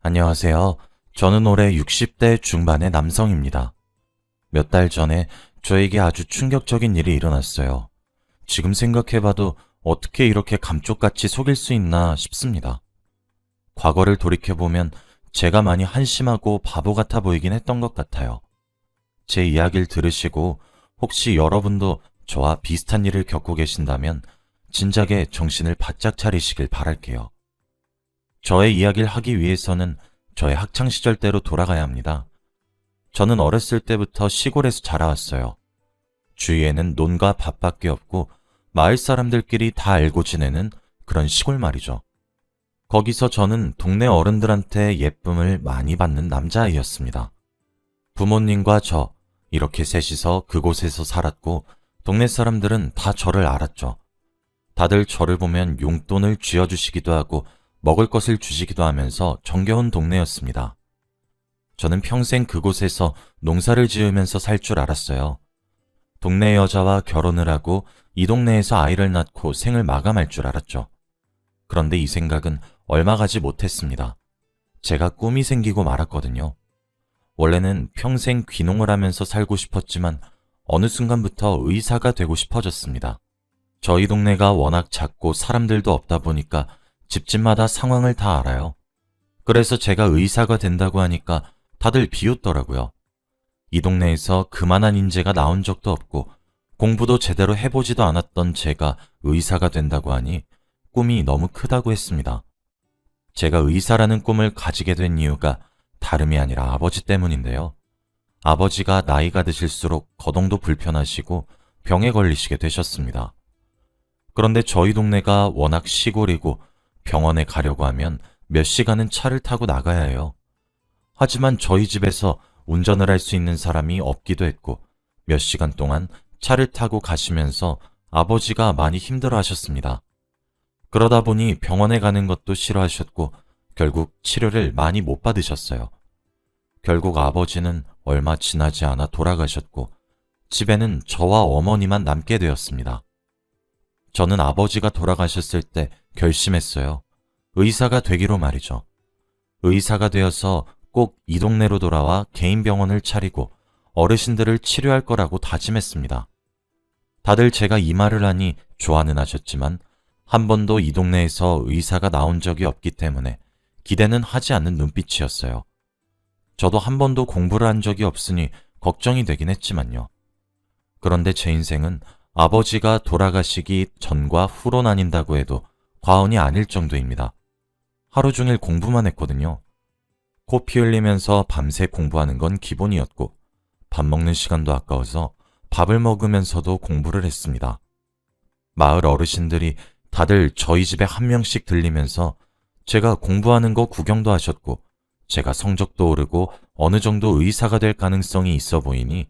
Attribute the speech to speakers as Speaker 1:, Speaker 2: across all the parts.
Speaker 1: 안녕하세요. 저는 올해 60대 중반의 남성입니다. 몇 달 전에 저에게 아주 충격적인 일이 일어났어요. 지금 생각해봐도 어떻게 이렇게 감쪽같이 속일 수 있나 싶습니다. 과거를 돌이켜보면 제가 많이 한심하고 바보 같아 보이긴 했던 것 같아요. 제 이야기를 들으시고 혹시 여러분도 저와 비슷한 일을 겪고 계신다면 진작에 정신을 바짝 차리시길 바랄게요. 저의 이야기를 하기 위해서는 저의 학창시절 때로 돌아가야 합니다. 저는 어렸을 때부터 시골에서 자라왔어요. 주위에는 논과 밭밖에 없고 마을 사람들끼리 다 알고 지내는 그런 시골 말이죠. 거기서 저는 동네 어른들한테 예쁨을 많이 받는 남자아이였습니다. 부모님과 저, 이렇게 셋이서 그곳에서 살았고 동네 사람들은 다 저를 알았죠. 다들 저를 보면 용돈을 쥐어주시기도 하고 먹을 것을 주시기도 하면서 정겨운 동네였습니다. 저는 평생 그곳에서 농사를 지으면서 살 줄 알았어요. 동네 여자와 결혼을 하고 이 동네에서 아이를 낳고 생을 마감할 줄 알았죠. 그런데 이 생각은 얼마 가지 못했습니다. 제가 꿈이 생기고 말았거든요. 원래는 평생 귀농을 하면서 살고 싶었지만 어느 순간부터 의사가 되고 싶어졌습니다. 저희 동네가 워낙 작고 사람들도 없다 보니까 집집마다 상황을 다 알아요. 그래서 제가 의사가 된다고 하니까 다들 비웃더라고요. 이 동네에서 그만한 인재가 나온 적도 없고 공부도 제대로 해보지도 않았던 제가 의사가 된다고 하니 꿈이 너무 크다고 했습니다. 제가 의사라는 꿈을 가지게 된 이유가 다름이 아니라 아버지 때문인데요. 아버지가 나이가 드실수록 거동도 불편하시고 병에 걸리시게 되셨습니다. 그런데 저희 동네가 워낙 시골이고 병원에 가려고 하면 몇 시간은 차를 타고 나가야 해요. 하지만 저희 집에서 운전을 할 수 있는 사람이 없기도 했고 몇 시간 동안 차를 타고 가시면서 아버지가 많이 힘들어 하셨습니다. 그러다 보니 병원에 가는 것도 싫어하셨고 결국 치료를 많이 못 받으셨어요. 결국 아버지는 얼마 지나지 않아 돌아가셨고 집에는 저와 어머니만 남게 되었습니다. 저는 아버지가 돌아가셨을 때 결심했어요. 의사가 되기로 말이죠. 의사가 되어서 꼭 이 동네로 돌아와 개인 병원을 차리고 어르신들을 치료할 거라고 다짐했습니다. 다들 제가 이 말을 하니 좋아는 하셨지만 한 번도 이 동네에서 의사가 나온 적이 없기 때문에 기대는 하지 않는 눈빛이었어요. 저도 한 번도 공부를 한 적이 없으니 걱정이 되긴 했지만요. 그런데 제 인생은 아버지가 돌아가시기 전과 후로 나뉜다고 해도 과언이 아닐 정도입니다. 하루 종일 공부만 했거든요. 코 피 흘리면서 밤새 공부하는 건 기본이었고 밥 먹는 시간도 아까워서 밥을 먹으면서도 공부를 했습니다. 마을 어르신들이 다들 저희 집에 한 명씩 들리면서 제가 공부하는 거 구경도 하셨고 제가 성적도 오르고 어느 정도 의사가 될 가능성이 있어 보이니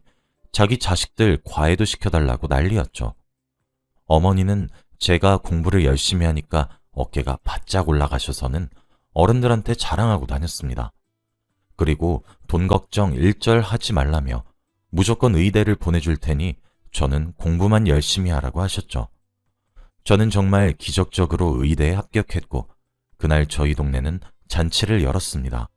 Speaker 1: 자기 자식들 과외도 시켜달라고 난리였죠. 어머니는 제가 공부를 열심히 하니까 어깨가 바짝 올라가셔서는 어른들한테 자랑하고 다녔습니다. 그리고 돈 걱정 일절 하지 말라며 무조건 의대를 보내줄 테니 저는 공부만 열심히 하라고 하셨죠. 저는 정말 기적적으로 의대에 합격했고 그날 저희 동네는 잔치를 열었습니다.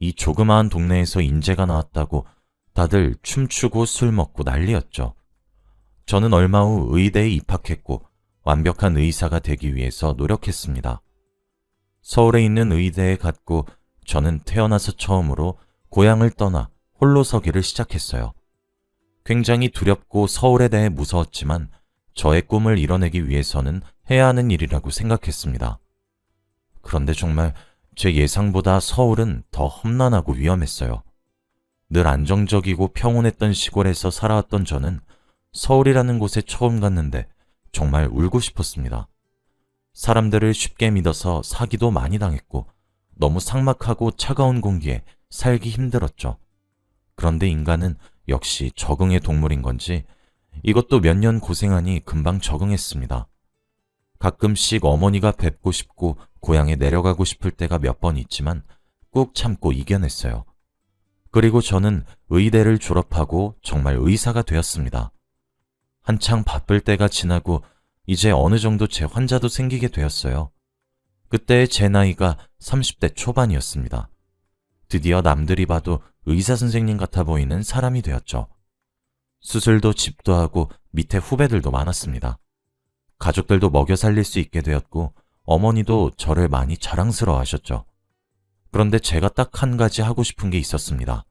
Speaker 1: 이 조그마한 동네에서 인재가 나왔다고 다들 춤추고 술 먹고 난리였죠. 저는 얼마 후 의대에 입학했고 완벽한 의사가 되기 위해서 노력했습니다. 서울에 있는 의대에 갔고 저는 태어나서 처음으로 고향을 떠나 홀로 서기를 시작했어요. 굉장히 두렵고 서울에 대해 무서웠지만 저의 꿈을 이뤄내기 위해서는 해야 하는 일이라고 생각했습니다. 그런데 정말 제 예상보다 서울은 더 험난하고 위험했어요. 늘 안정적이고 평온했던 시골에서 살아왔던 저는 서울이라는 곳에 처음 갔는데 정말 울고 싶었습니다. 사람들을 쉽게 믿어서 사기도 많이 당했고 너무 삭막하고 차가운 공기에 살기 힘들었죠. 그런데 인간은 역시 적응의 동물인 건지 이것도 몇 년 고생하니 금방 적응했습니다. 가끔씩 어머니가 뵙고 싶고 고향에 내려가고 싶을 때가 몇 번 있지만 꾹 참고 이겨냈어요. 그리고 저는 의대를 졸업하고 정말 의사가 되었습니다. 한창 바쁠 때가 지나고 이제 어느 정도 제 환자도 생기게 되었어요. 그때 제 나이가 30대 초반이었습니다. 드디어 남들이 봐도 의사 선생님 같아 보이는 사람이 되었죠. 수술도 집도 하고 밑에 후배들도 많았습니다. 가족들도 먹여 살릴 수 있게 되었고 어머니도 저를 많이 자랑스러워 하셨죠. 그런데 제가 딱 한 가지 하고 싶은 게 있었습니다.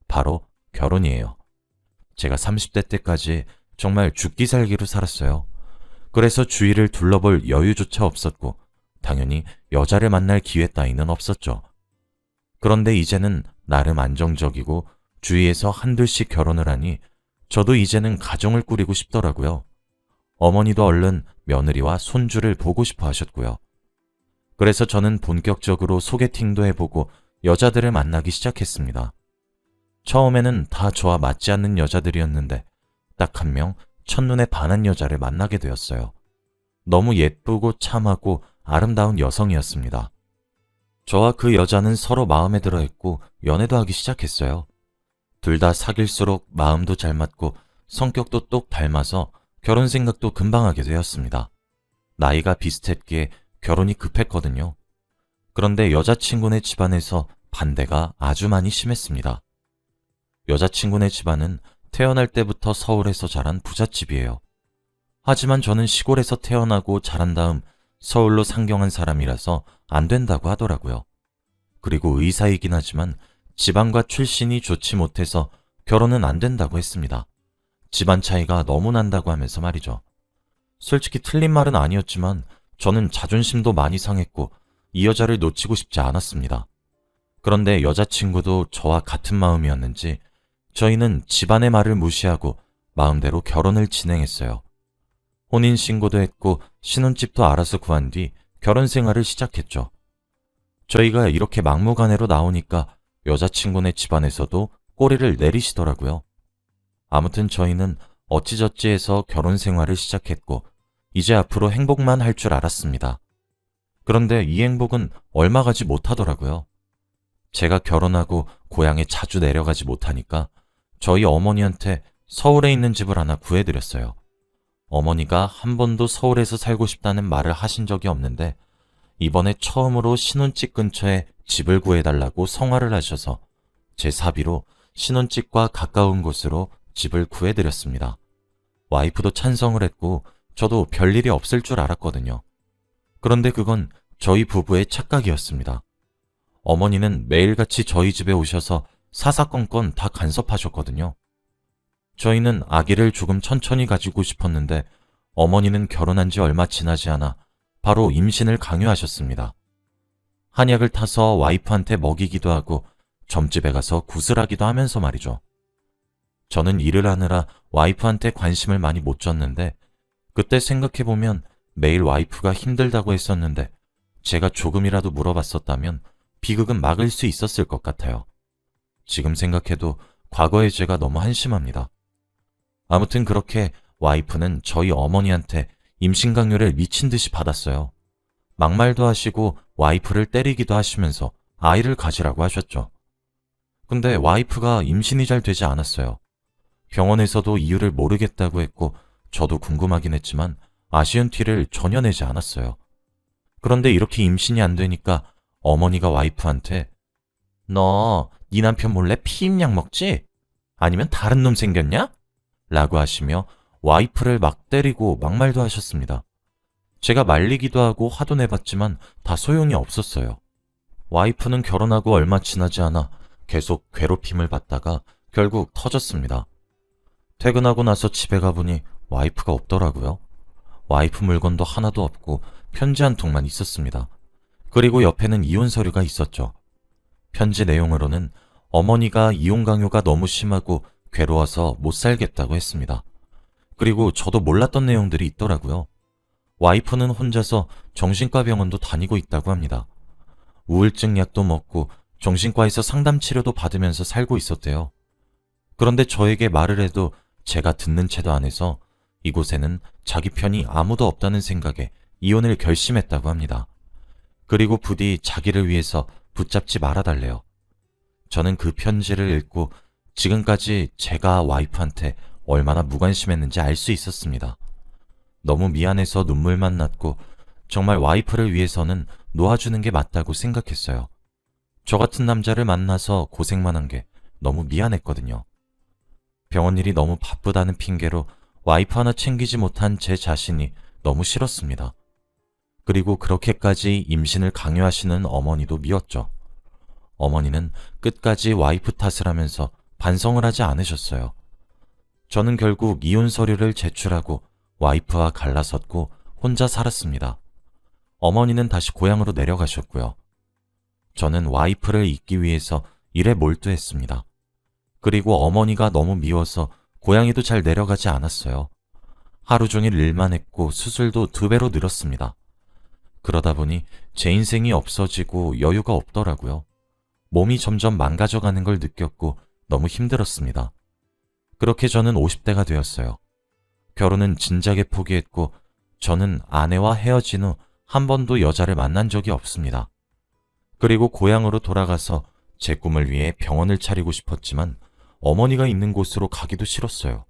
Speaker 1: 바로 결혼이에요. 제가 30대 때까지 정말 죽기 살기로 살았어요. 그래서 주위를 둘러볼 여유조차 없었고 당연히 여자를 만날 기회 따위는 없었죠. 그런데 이제는 나름 안정적이고 주위에서 한둘씩 결혼을 하니 저도 이제는 가정을 꾸리고 싶더라고요. 어머니도 얼른 며느리와 손주를 보고 싶어 하셨고요. 그래서 저는 본격적으로 소개팅도 해보고 여자들을 만나기 시작했습니다. 처음에는 다 저와 맞지 않는 여자들이었는데 딱 한 명 첫눈에 반한 여자를 만나게 되었어요. 너무 예쁘고 참하고 아름다운 여성이었습니다. 저와 그 여자는 서로 마음에 들어 했고 연애도 하기 시작했어요. 둘 다 사귈수록 마음도 잘 맞고 성격도 똑 닮아서 결혼 생각도 금방 하게 되었습니다. 나이가 비슷했기에 결혼이 급했거든요. 그런데 여자친구네 집안에서 반대가 아주 많이 심했습니다. 여자친구네 집안은 태어날 때부터 서울에서 자란 부잣집이에요. 하지만 저는 시골에서 태어나고 자란 다음 서울로 상경한 사람이라서 안 된다고 하더라고요. 그리고 의사이긴 하지만 집안과 출신이 좋지 못해서 결혼은 안 된다고 했습니다. 집안 차이가 너무 난다고 하면서 말이죠. 솔직히 틀린 말은 아니었지만 저는 자존심도 많이 상했고 이 여자를 놓치고 싶지 않았습니다. 그런데 여자친구도 저와 같은 마음이었는지 저희는 집안의 말을 무시하고 마음대로 결혼을 진행했어요. 혼인신고도 했고 신혼집도 알아서 구한 뒤 결혼 생활을 시작했죠. 저희가 이렇게 막무가내로 나오니까 여자친구네 집안에서도 꼬리를 내리시더라고요. 아무튼 저희는 어찌저찌 해서 결혼 생활을 시작했고 이제 앞으로 행복만 할 줄 알았습니다. 그런데 이 행복은 얼마 가지 못하더라고요. 제가 결혼하고 고향에 자주 내려가지 못하니까 저희 어머니한테 서울에 있는 집을 하나 구해드렸어요. 어머니가 한 번도 서울에서 살고 싶다는 말을 하신 적이 없는데 이번에 처음으로 신혼집 근처에 집을 구해달라고 성화를 하셔서 제 사비로 신혼집과 가까운 곳으로 집을 구해드렸습니다. 와이프도 찬성을 했고 저도 별일이 없을 줄 알았거든요. 그런데 그건 저희 부부의 착각이었습니다. 어머니는 매일같이 저희 집에 오셔서 사사건건 다 간섭하셨거든요. 저희는 아기를 조금 천천히 가지고 싶었는데 어머니는 결혼한 지 얼마 지나지 않아 바로 임신을 강요하셨습니다. 한약을 타서 와이프한테 먹이기도 하고 점집에 가서 구슬하기도 하면서 말이죠. 저는 일을 하느라 와이프한테 관심을 많이 못 줬는데 그때 생각해보면 매일 와이프가 힘들다고 했었는데 제가 조금이라도 물어봤었다면 비극은 막을 수 있었을 것 같아요. 지금 생각해도 과거의 제가 너무 한심합니다. 아무튼 그렇게 와이프는 저희 어머니한테 임신 강요를 미친 듯이 받았어요. 막말도 하시고 와이프를 때리기도 하시면서 아이를 가지라고 하셨죠. 근데 와이프가 임신이 잘 되지 않았어요. 병원에서도 이유를 모르겠다고 했고 저도 궁금하긴 했지만 아쉬운 티를 전혀 내지 않았어요. 그런데 이렇게 임신이 안 되니까 어머니가 와이프한테 너 네 남편 몰래 피임약 먹지? 아니면 다른 놈 생겼냐? 라고 하시며 와이프를 막 때리고 막말도 하셨습니다. 제가 말리기도 하고 화도 내봤지만 다 소용이 없었어요. 와이프는 결혼하고 얼마 지나지 않아 계속 괴롭힘을 받다가 결국 터졌습니다. 퇴근하고 나서 집에 가보니 와이프가 없더라고요. 와이프 물건도 하나도 없고 편지 한 통만 있었습니다. 그리고 옆에는 이혼 서류가 있었죠. 편지 내용으로는 어머니가 이혼 강요가 너무 심하고 괴로워서 못 살겠다고 했습니다. 그리고 저도 몰랐던 내용들이 있더라고요. 와이프는 혼자서 정신과 병원도 다니고 있다고 합니다. 우울증 약도 먹고 정신과에서 상담 치료도 받으면서 살고 있었대요. 그런데 저에게 말을 해도 제가 듣는 채도 안 해서 이곳에는 자기 편이 아무도 없다는 생각에 이혼을 결심했다고 합니다. 그리고 부디 자기를 위해서 붙잡지 말아달래요. 저는 그 편지를 읽고 지금까지 제가 와이프한테 얼마나 무관심했는지 알 수 있었습니다. 너무 미안해서 눈물만 났고 정말 와이프를 위해서는 놓아주는 게 맞다고 생각했어요. 저 같은 남자를 만나서 고생만 한 게 너무 미안했거든요. 병원 일이 너무 바쁘다는 핑계로 와이프 하나 챙기지 못한 제 자신이 너무 싫었습니다. 그리고 그렇게까지 임신을 강요하시는 어머니도 미웠죠. 어머니는 끝까지 와이프 탓을 하면서 반성을 하지 않으셨어요. 저는 결국 이혼 서류를 제출하고 와이프와 갈라섰고 혼자 살았습니다. 어머니는 다시 고향으로 내려가셨고요. 저는 와이프를 잊기 위해서 일에 몰두했습니다. 그리고 어머니가 너무 미워서 고향에도 잘 내려가지 않았어요. 하루 종일 일만 했고 수술도 2배로 늘었습니다. 그러다 보니 제 인생이 없어지고 여유가 없더라고요. 몸이 점점 망가져가는 걸 느꼈고 너무 힘들었습니다. 그렇게 저는 50대가 되었어요. 결혼은 진작에 포기했고 저는 아내와 헤어진 후 한 번도 여자를 만난 적이 없습니다. 그리고 고향으로 돌아가서 제 꿈을 위해 병원을 차리고 싶었지만 어머니가 있는 곳으로 가기도 싫었어요.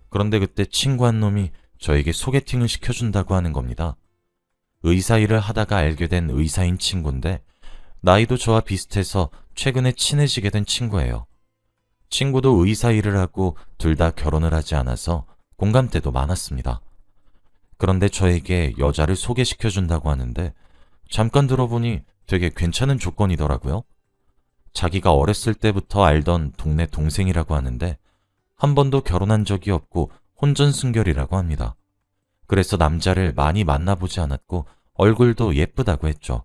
Speaker 1: 그런데 그때 친구 한 놈이 저에게 소개팅을 시켜준다고 하는 겁니다. 의사 일을 하다가 알게 된 의사인 친구인데 나이도 저와 비슷해서 최근에 친해지게 된 친구예요. 친구도 의사 일을 하고 둘 다 결혼을 하지 않아서 공감대도 많았습니다. 그런데 저에게 여자를 소개시켜준다고 하는데 잠깐 들어보니 되게 괜찮은 조건이더라고요. 자기가 어렸을 때부터 알던 동네 동생이라고 하는데 한 번도 결혼한 적이 없고 혼전순결이라고 합니다. 그래서 남자를 많이 만나보지 않았고 얼굴도 예쁘다고 했죠.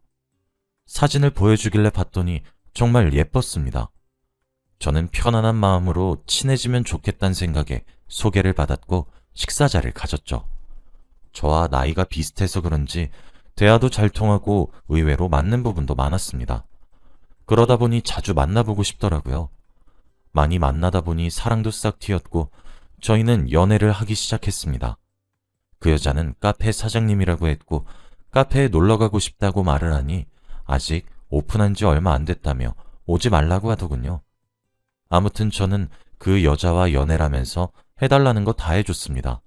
Speaker 1: 사진을 보여주길래 봤더니 정말 예뻤습니다. 저는 편안한 마음으로 친해지면 좋겠다는 생각에 소개를 받았고 식사자를 가졌죠. 저와 나이가 비슷해서 그런지 대화도 잘 통하고 의외로 맞는 부분도 많았습니다. 그러다 보니 자주 만나보고 싶더라고요. 많이 만나다 보니 사랑도 싹 튀었고 저희는 연애를 하기 시작했습니다. 그 여자는 카페 사장님이라고 했고 카페에 놀러가고 싶다고 말을 하니 아직 오픈한 지 얼마 안 됐다며 오지 말라고 하더군요. 아무튼 저는 그 여자와 연애를 하면서 해달라는 거 다 해줬습니다.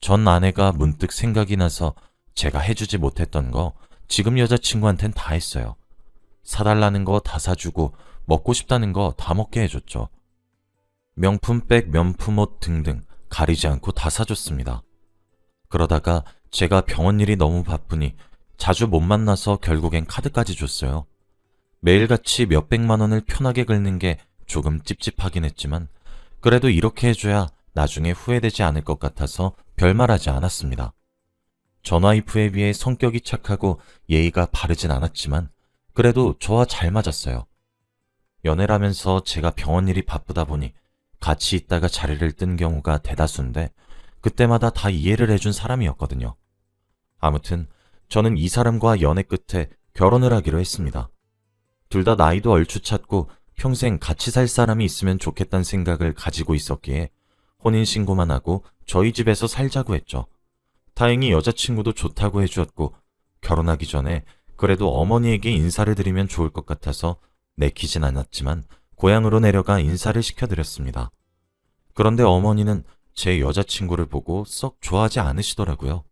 Speaker 1: 전 아내가 문득 생각이 나서 제가 해주지 못했던 거 지금 여자친구한텐 다 했어요. 사달라는 거 다 사주고 먹고 싶다는 거 다 먹게 해줬죠. 명품백, 명품옷 등등 가리지 않고 다 사줬습니다. 그러다가 제가 병원 일이 너무 바쁘니 자주 못 만나서 결국엔 카드까지 줬어요. 매일같이 몇백만 원을 편하게 긁는 게 조금 찝찝하긴 했지만 그래도 이렇게 해줘야 나중에 후회되지 않을 것 같아서 별말하지 않았습니다. 전 와이프에 비해 성격이 착하고 예의가 바르진 않았지만 그래도 저와 잘 맞았어요. 연애를 하면서 제가 병원 일이 바쁘다 보니 같이 있다가 자리를 뜬 경우가 대다수인데 그때마다 다 이해를 해준 사람이었거든요. 아무튼 저는 이 사람과 연애 끝에 결혼을 하기로 했습니다. 둘 다 나이도 얼추 찼고 평생 같이 살 사람이 있으면 좋겠다는 생각을 가지고 있었기에 혼인신고만 하고 저희 집에서 살자고 했죠. 다행히 여자친구도 좋다고 해주었고 결혼하기 전에 그래도 어머니에게 인사를 드리면 좋을 것 같아서 내키진 않았지만 고향으로 내려가 인사를 시켜드렸습니다. 그런데 어머니는 제 여자친구를 보고 썩 좋아하지 않으시더라고요.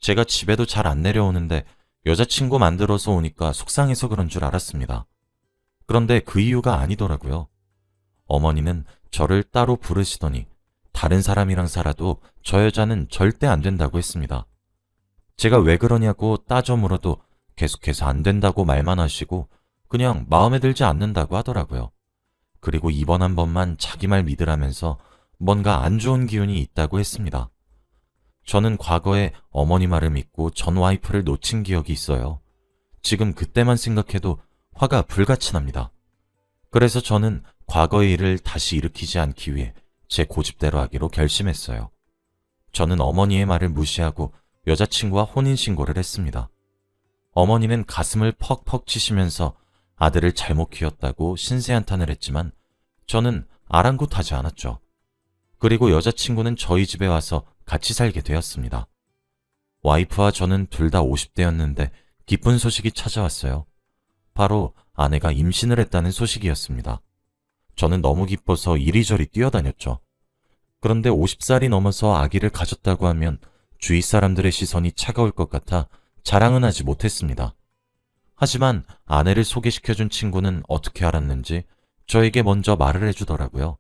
Speaker 1: 제가 집에도 잘 안 내려오는데 여자친구 만들어서 오니까 속상해서 그런 줄 알았습니다. 그런데 그 이유가 아니더라고요. 어머니는 저를 따로 부르시더니 다른 사람이랑 살아도 저 여자는 절대 안 된다고 했습니다. 제가 왜 그러냐고 따져 물어도 계속해서 안 된다고 말만 하시고 그냥 마음에 들지 않는다고 하더라고요. 그리고 이번 한 번만 자기 말 믿으라면서 뭔가 안 좋은 기운이 있다고 했습니다. 저는 과거에 어머니 말을 믿고 전 와이프를 놓친 기억이 있어요. 지금 그때만 생각해도 화가 불같이 납니다. 그래서 저는 과거의 일을 다시 일으키지 않기 위해 제 고집대로 하기로 결심했어요. 저는 어머니의 말을 무시하고 여자친구와 혼인신고를 했습니다. 어머니는 가슴을 퍽퍽 치시면서 아들을 잘못 키웠다고 신세한탄을 했지만 저는 아랑곳하지 않았죠. 그리고 여자친구는 저희 집에 와서 같이 살게 되었습니다. 와이프와 저는 둘 다 50대였는데 기쁜 소식이 찾아왔어요. 바로 아내가 임신을 했다는 소식이었습니다. 저는 너무 기뻐서 이리저리 뛰어다녔죠. 그런데 50살이 넘어서 아기를 가졌다고 하면 주위 사람들의 시선이 차가울 것 같아 자랑은 하지 못했습니다. 하지만 아내를 소개시켜준 친구는 어떻게 알았는지 저에게 먼저 말을 해주더라고요.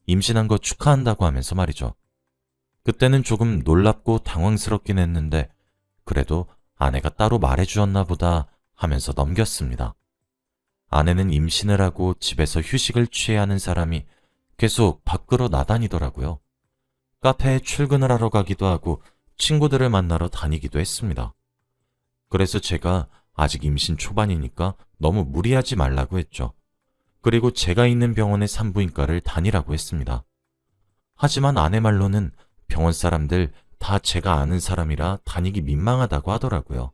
Speaker 1: 임신한 거 축하한다고 하면서 말이죠. 그때는 조금 놀랍고 당황스럽긴 했는데 그래도 아내가 따로 말해주었나 보다 하면서 넘겼습니다. 아내는 임신을 하고 집에서 휴식을 취해야 하는 사람이 계속 밖으로 나다니더라고요. 카페에 출근을 하러 가기도 하고 친구들을 만나러 다니기도 했습니다. 그래서 제가 아직 임신 초반이니까 너무 무리하지 말라고 했죠. 그리고 제가 있는 병원의 산부인과를 다니라고 했습니다. 하지만 아내 말로는 병원 사람들 다 제가 아는 사람이라 다니기 민망하다고 하더라고요.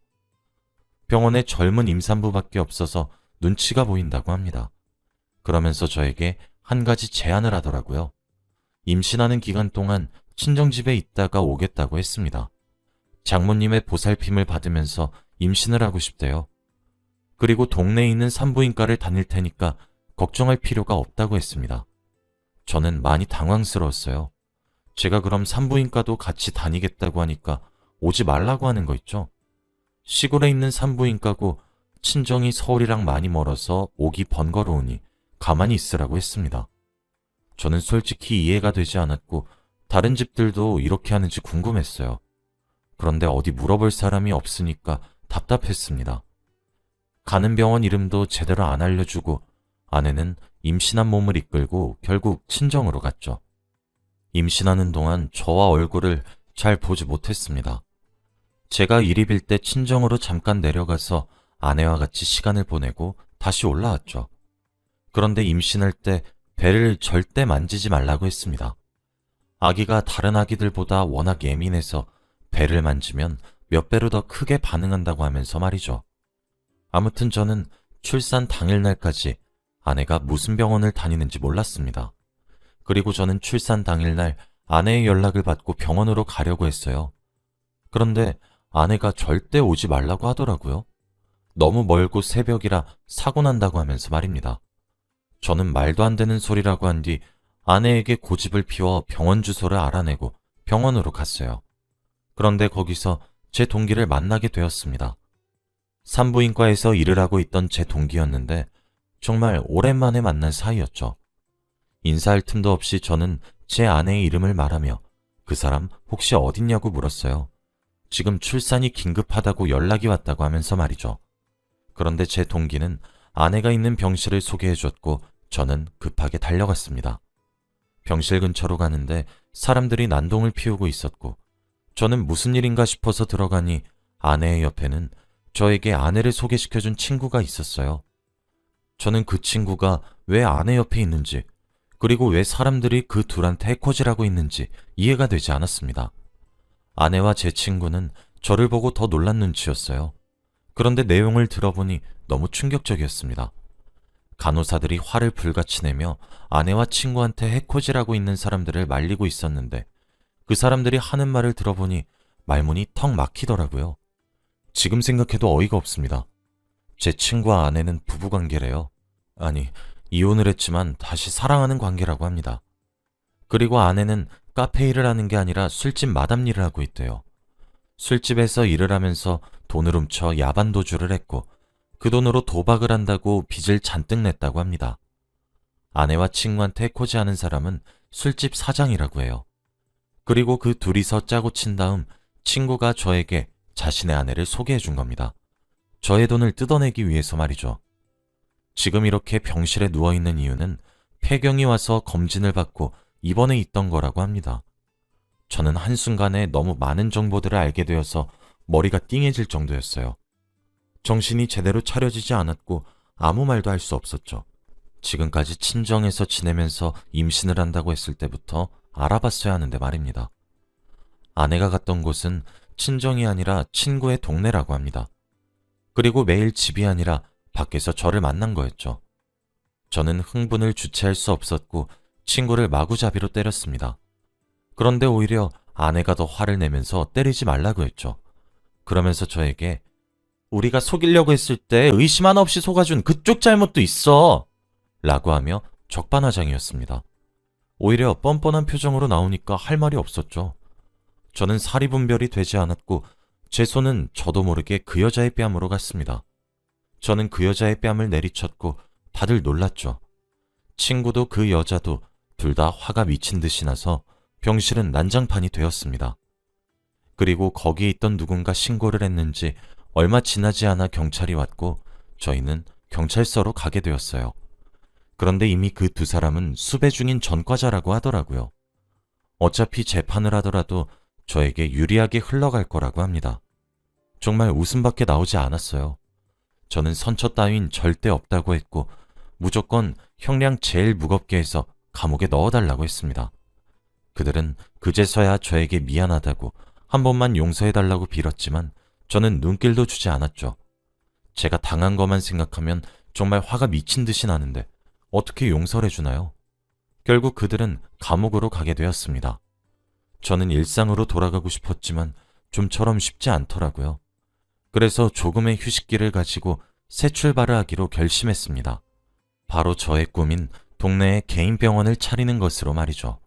Speaker 1: 병원에 젊은 임산부밖에 없어서 눈치가 보인다고 합니다. 그러면서 저에게 한 가지 제안을 하더라고요. 임신하는 기간 동안 친정집에 있다가 오겠다고 했습니다. 장모님의 보살핌을 받으면서 임신을 하고 싶대요. 그리고 동네에 있는 산부인과를 다닐 테니까 걱정할 필요가 없다고 했습니다. 저는 많이 당황스러웠어요. 제가 그럼 산부인과도 같이 다니겠다고 하니까 오지 말라고 하는 거 있죠? 시골에 있는 산부인과고 친정이 서울이랑 많이 멀어서 오기 번거로우니 가만히 있으라고 했습니다. 저는 솔직히 이해가 되지 않았고 다른 집들도 이렇게 하는지 궁금했어요. 그런데 어디 물어볼 사람이 없으니까 답답했습니다. 가는 병원 이름도 제대로 안 알려주고 아내는 임신한 몸을 이끌고 결국 친정으로 갔죠. 임신하는 동안 저와 얼굴을 잘 보지 못했습니다. 제가 일이 빌 때 친정으로 잠깐 내려가서 아내와 같이 시간을 보내고 다시 올라왔죠. 그런데 임신할 때 배를 절대 만지지 말라고 했습니다. 아기가 다른 아기들보다 워낙 예민해서 배를 만지면 몇 배로 더 크게 반응한다고 하면서 말이죠. 아무튼 저는 출산 당일날까지 아내가 무슨 병원을 다니는지 몰랐습니다. 그리고 저는 출산 당일날 아내의 연락을 받고 병원으로 가려고 했어요. 그런데 아내가 절대 오지 말라고 하더라고요. 너무 멀고 새벽이라 사고 난다고 하면서 말입니다. 저는 말도 안 되는 소리라고 한 뒤 아내에게 고집을 피워 병원 주소를 알아내고 병원으로 갔어요. 그런데 거기서 제 동기를 만나게 되었습니다. 산부인과에서 일을 하고 있던 제 동기였는데 정말 오랜만에 만난 사이였죠. 인사할 틈도 없이 저는 제 아내의 이름을 말하며 그 사람 혹시 어딨냐고 물었어요. 지금 출산이 긴급하다고 연락이 왔다고 하면서 말이죠. 그런데 제 동기는 아내가 있는 병실을 소개해줬고 저는 급하게 달려갔습니다. 병실 근처로 가는데 사람들이 난동을 피우고 있었고 저는 무슨 일인가 싶어서 들어가니 아내의 옆에는 저에게 아내를 소개시켜준 친구가 있었어요. 저는 그 친구가 왜 아내 옆에 있는지 그리고 왜 사람들이 그 둘한테 해코지라고 있는지 이해가 되지 않았습니다. 아내와 제 친구는 저를 보고 더 놀란 눈치였어요. 그런데 내용을 들어보니 너무 충격적이었습니다. 간호사들이 화를 불같이 내며 아내와 친구한테 해코지라고 있는 사람들을 말리고 있었는데 그 사람들이 하는 말을 들어보니 말문이 턱 막히더라고요. 지금 생각해도 어이가 없습니다. 제 친구와 아내는 부부관계래요. 아니, 이혼을 했지만 다시 사랑하는 관계라고 합니다. 그리고 아내는 카페 일을 하는 게 아니라 술집 마담 일을 하고 있대요. 술집에서 일을 하면서 돈을 훔쳐 야반 도주를 했고 그 돈으로 도박을 한다고 빚을 잔뜩 냈다고 합니다. 아내와 친구한테 해코지하는 사람은 술집 사장이라고 해요. 그리고 그 둘이서 짜고 친 다음 친구가 저에게 자신의 아내를 소개해 준 겁니다. 저의 돈을 뜯어내기 위해서 말이죠. 지금 이렇게 병실에 누워있는 이유는 폐경이 와서 검진을 받고 입원해 있던 거라고 합니다. 저는 한순간에 너무 많은 정보들을 알게 되어서 머리가 띵해질 정도였어요. 정신이 제대로 차려지지 않았고 아무 말도 할 수 없었죠. 지금까지 친정에서 지내면서 임신을 한다고 했을 때부터 알아봤어야 하는데 말입니다. 아내가 갔던 곳은 친정이 아니라 친구의 동네라고 합니다. 그리고 매일 집이 아니라 밖에서 저를 만난 거였죠. 저는 흥분을 주체할 수 없었고 친구를 마구잡이로 때렸습니다. 그런데 오히려 아내가 더 화를 내면서 때리지 말라고 했죠. 그러면서 저에게 우리가 속이려고 했을 때 의심 하나 없이 속아준 그쪽 잘못도 있어! 라고 하며 적반하장이었습니다. 오히려 뻔뻔한 표정으로 나오니까 할 말이 없었죠. 저는 사리분별이 되지 않았고 제 손은 저도 모르게 그 여자의 뺨으로 갔습니다. 저는 그 여자의 뺨을 내리쳤고 다들 놀랐죠. 친구도 그 여자도 둘 다 화가 미친 듯이 나서 병실은 난장판이 되었습니다. 그리고 거기에 있던 누군가 신고를 했는지 얼마 지나지 않아 경찰이 왔고 저희는 경찰서로 가게 되었어요. 그런데 이미 그 두 사람은 수배 중인 전과자라고 하더라고요. 어차피 재판을 하더라도 저에게 유리하게 흘러갈 거라고 합니다. 정말 웃음밖에 나오지 않았어요. 저는 선처 따윈 절대 없다고 했고 무조건 형량 제일 무겁게 해서 감옥에 넣어달라고 했습니다. 그들은 그제서야 저에게 미안하다고 한 번만 용서해달라고 빌었지만 저는 눈길도 주지 않았죠. 제가 당한 것만 생각하면 정말 화가 미친 듯이 나는데 어떻게 용서를 해주나요? 결국 그들은 감옥으로 가게 되었습니다. 저는 일상으로 돌아가고 싶었지만 좀처럼 쉽지 않더라고요. 그래서 조금의 휴식기를 가지고 새 출발을 하기로 결심했습니다. 바로 저의 꿈인 동네에 개인 병원을 차리는 것으로 말이죠.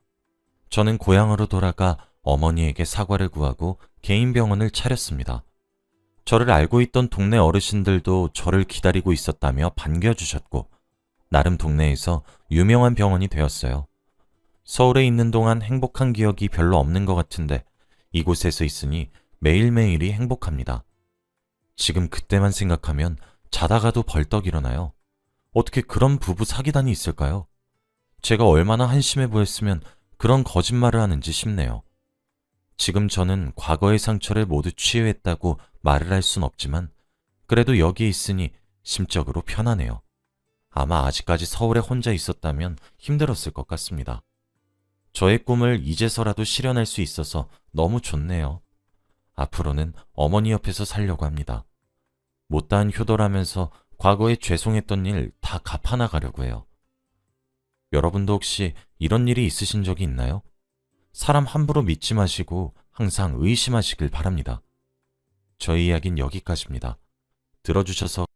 Speaker 1: 저는 고향으로 돌아가 어머니에게 사과를 구하고 개인 병원을 차렸습니다. 저를 알고 있던 동네 어르신들도 저를 기다리고 있었다며 반겨주셨고 나름 동네에서 유명한 병원이 되었어요. 서울에 있는 동안 행복한 기억이 별로 없는 것 같은데 이곳에서 있으니 매일매일이 행복합니다. 지금 그때만 생각하면 자다가도 벌떡 일어나요. 어떻게 그런 부부 사기단이 있을까요? 제가 얼마나 한심해 보였으면 그런 거짓말을 하는지 싶네요. 지금 저는 과거의 상처를 모두 치유했다고 말을 할 순 없지만 그래도 여기에 있으니 심적으로 편하네요. 아마 아직까지 서울에 혼자 있었다면 힘들었을 것 같습니다. 저의 꿈을 이제서라도 실현할 수 있어서 너무 좋네요. 앞으로는 어머니 옆에서 살려고 합니다. 못다한 효도라면서 과거에 죄송했던 일 다 갚아나가려고 해요. 여러분도 혹시 이런 일이 있으신 적이 있나요? 사람 함부로 믿지 마시고 항상 의심하시길 바랍니다. 저희 이야기는 여기까지입니다. 들어주셔서